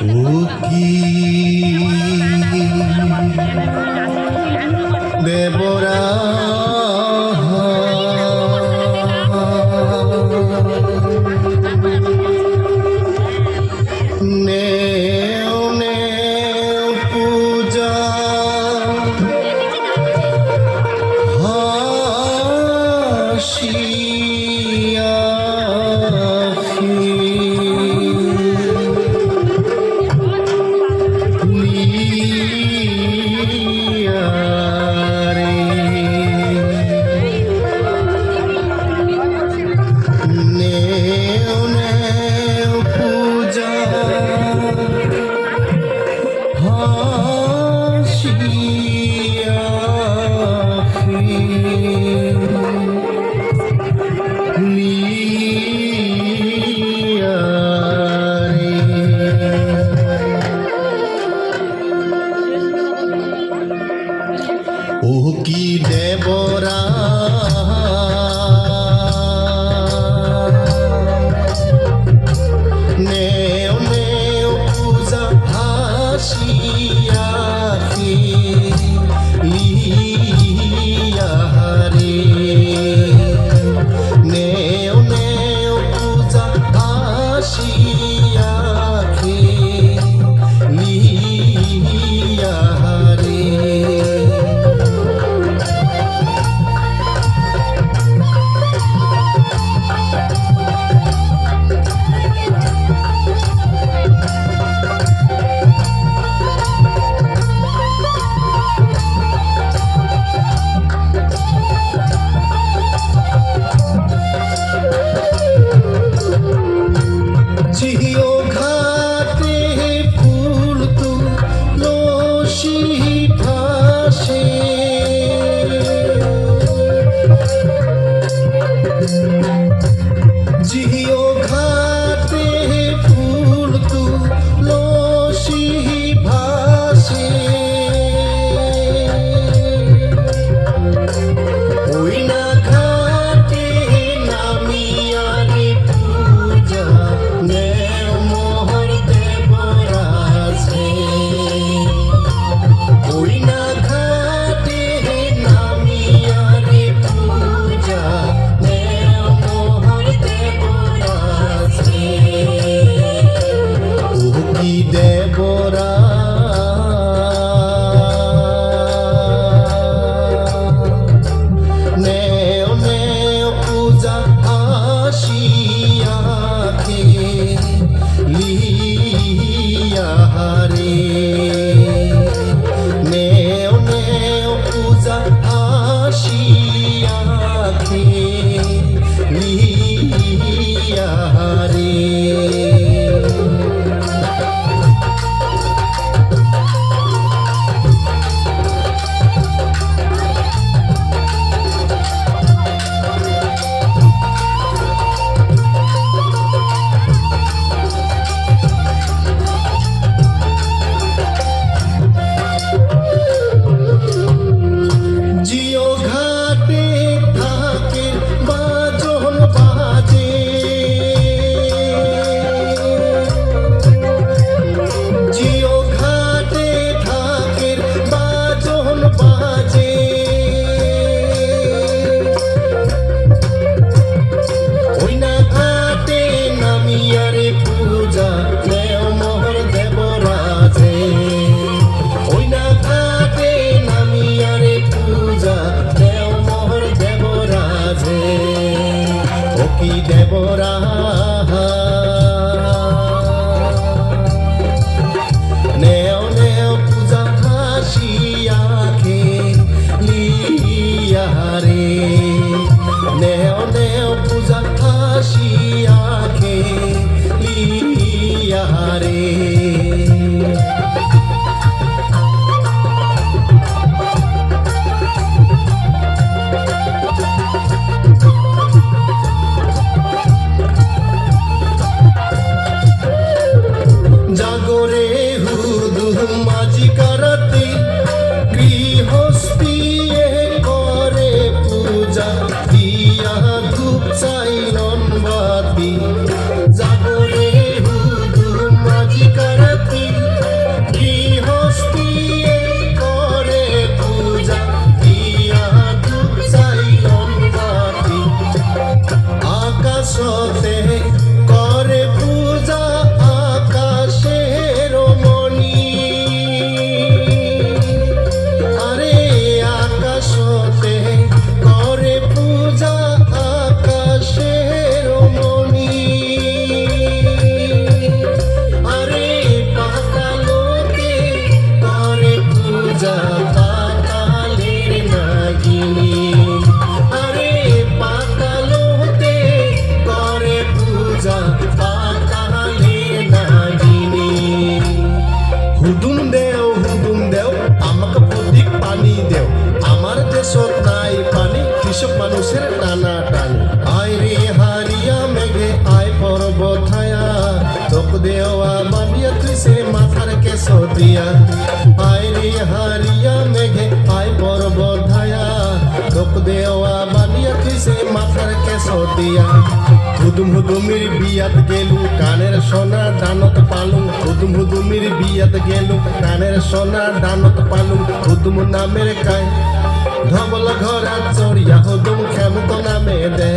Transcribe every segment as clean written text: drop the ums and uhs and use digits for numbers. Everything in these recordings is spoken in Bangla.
ও কি দেবরা নেও নেও পূজা হাসিয়া ও কি দেবরা নেও নেও পূজা হাসিয়া লিয়া রে নেও নেও পূজা হাসিয়া লিয়া রে जियो घाटे फूल तुलो भाषे जियो घाटे फूल तुलो भाषे ओई ना घाटे नामिया रे पूजा দেবরা নেও নেও পূজা হাসিয়া লিয়া রে নেও নেও পূজা হাসিয়া লিয়া রে जियो घाटे थाके बाजन बाजे जियो घाटे थाके बाजन बाजे ओई ना घाटे नामिया रे पूजा नेओ मोहर देवराजे ओई ना घाटे नामिया रे पूजा देव मोहर देवराजे ও কি দেবরা নেও নেও পূজা হাসিয়া লিয়া রে নেও নেও পূজা হাসিয়া লিয়া রে জাগরে হুদু মাঝি কারাতি গৃহস্থী করে পূজা দিয়া ধূপ চাইলন বাতি জাগরে হুদু মাঝি কারাতি কৃষক মানুষের টানা টানি। আয় রে হারিয়া মেঘে আয় পর্বত ছায়া, তোক দেওয়া বাঁধিয়া তুই সে মাথার কেশ দিয়া। আয় রে হারিয়া মেঘে আয় পর্বত ছায়া, তোক দেওয়া বাঁধিয়া তুই সে মাথার কেশ দিয়া। হুদুম হুদুমির বিয়াত গেলু কানের সোনা দানত পালুম, হুদুম হুদুমির বিয়াত গেলু কানের সোনা দানত পালুম। হুদুম নামের কায় ধবল ঘরা চড়িয়া হুদুম খেমত নামে দে,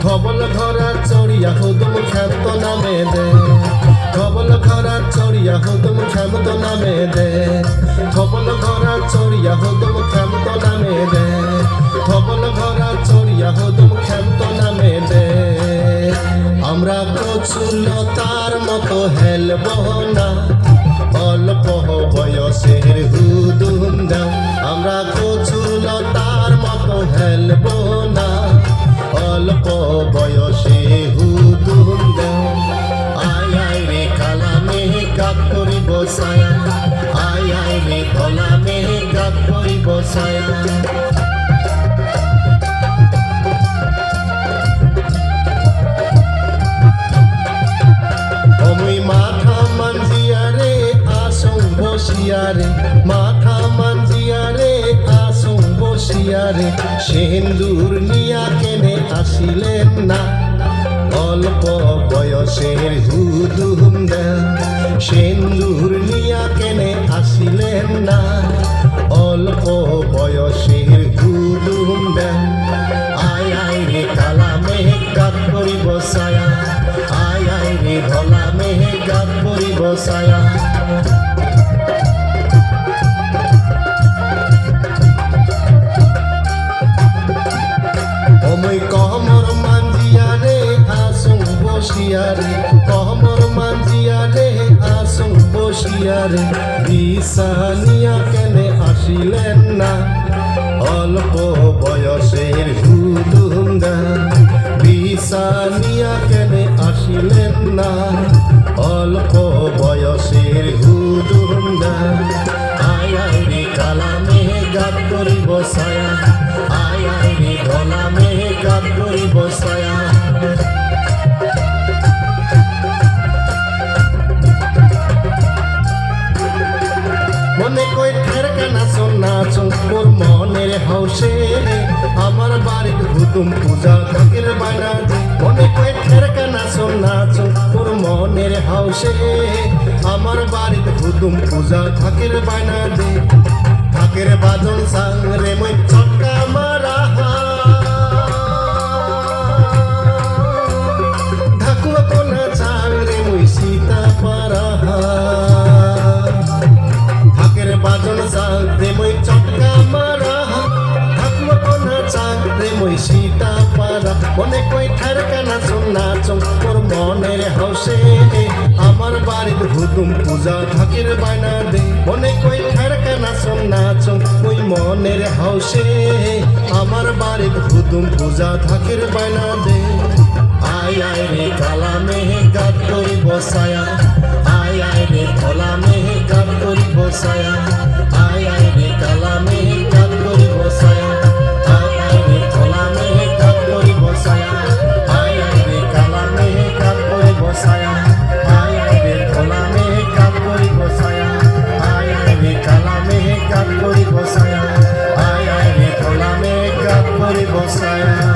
ধবল ঘরা চড়িয়া হুদুম খেমত নামে দে, ধবল ঘরা চড়িয়া হুদুম খেমত নামে দে, ধবল ঘরা চড়িয়া হুদুম খেমত নামে দে, ধবল ঘরা চড়িয়া হুদুম খেমত নামে দে। আমরা কচুলতার মতো হেলব না, অল্প বয়সের হুদুম দাও। আমরা কচুলতার মতো হেলব না, অল্প বয়সে হুদুম দাও। আয় আয় রে কালা মেঘ কাক করিব ছায়া, আয় আয় রে কলা মেঘ কাক করিব ছায়া। মাথা মানজিয়ারে আসং বসিয়ারে, মাথা মানজিয়ারে আসং বসিয়ারে, সিন্দুর নিয়া কেনে আসিলেন না, অল্প বয়সের হুদুম দেও। সিন্দুর নিয়া কেনে আসিলেন না, অল্প বয়সের হুদুম দেও। আয় আয় রে কালা মেঘ কাক করিব ছায়া, আয় আয় রে ধলা মেঘ কাক করিব ছায়া। ওই কমর মানজিয়ারে আসং বসিয়ারে, কমর মানজিয়ারে আসং বসিয়ারে, দিশানিয়া কেনে আসিলেন না, অল্প বয়সের হুদুম দাও। দিশানিয়া কেনে আসিলেন না, অল্প বয়সের হুদুম দাও। আয় আয় রে কালা মেঘ কাক করিব ছায়া, আয় আয় রে ধলা মেঘ কাক করিব ছায়া। মনে কই ঠেরকা নাচো নাচো মোর মনের হাউসে, আমার বাড়ির হুদুম পূজা থাকির বানা দে। মনে কই ঠেরকা নাচো নাচো মোর মনের হাউসে, আমার বাড়ির হুদুম পূজা থাকির বানা দে। থাকির বাদন সাং রে মই চটকা মারা, ঢাকুয়া কোনা চাং রে মই সীতা পারা। বাজন চাং রে মই চটকা মারা, ঢাকুয়া কোনা চাং রে মই সীতা পারা। মনে কই ঠেরকা নাচো নাচো মোর মনের হাউসে, আমার বাড়ির হুদুম পূজা থাকির বায়না দে। মনে কই ঠেরকা নাচো নাচো ওই মনের হাউসে, আমার বাড়ির হুদুম পূজা থাকির বায়না দে। আয় আয় রে কালা মেঘ কাক করিব ছায়া, আয় আয় রে ধলা মেঘ কাক করিব ছায়া, আয় আয় রে কালা মেঘ কাক করিব ছায়া, আয় আয় রে ধলা মেঘ কাক করিব ছায়া, আয় আয় রে কালা মেঘ কাক করিব ছায়া, আয় আয় রে ধলা মেঘ কাক করিব ছায়া, আয় আয় রে কালা মেঘ কাক করিব ছায়া, আয় আয় রে ধলা মেঘ কাক করিব ছায়া।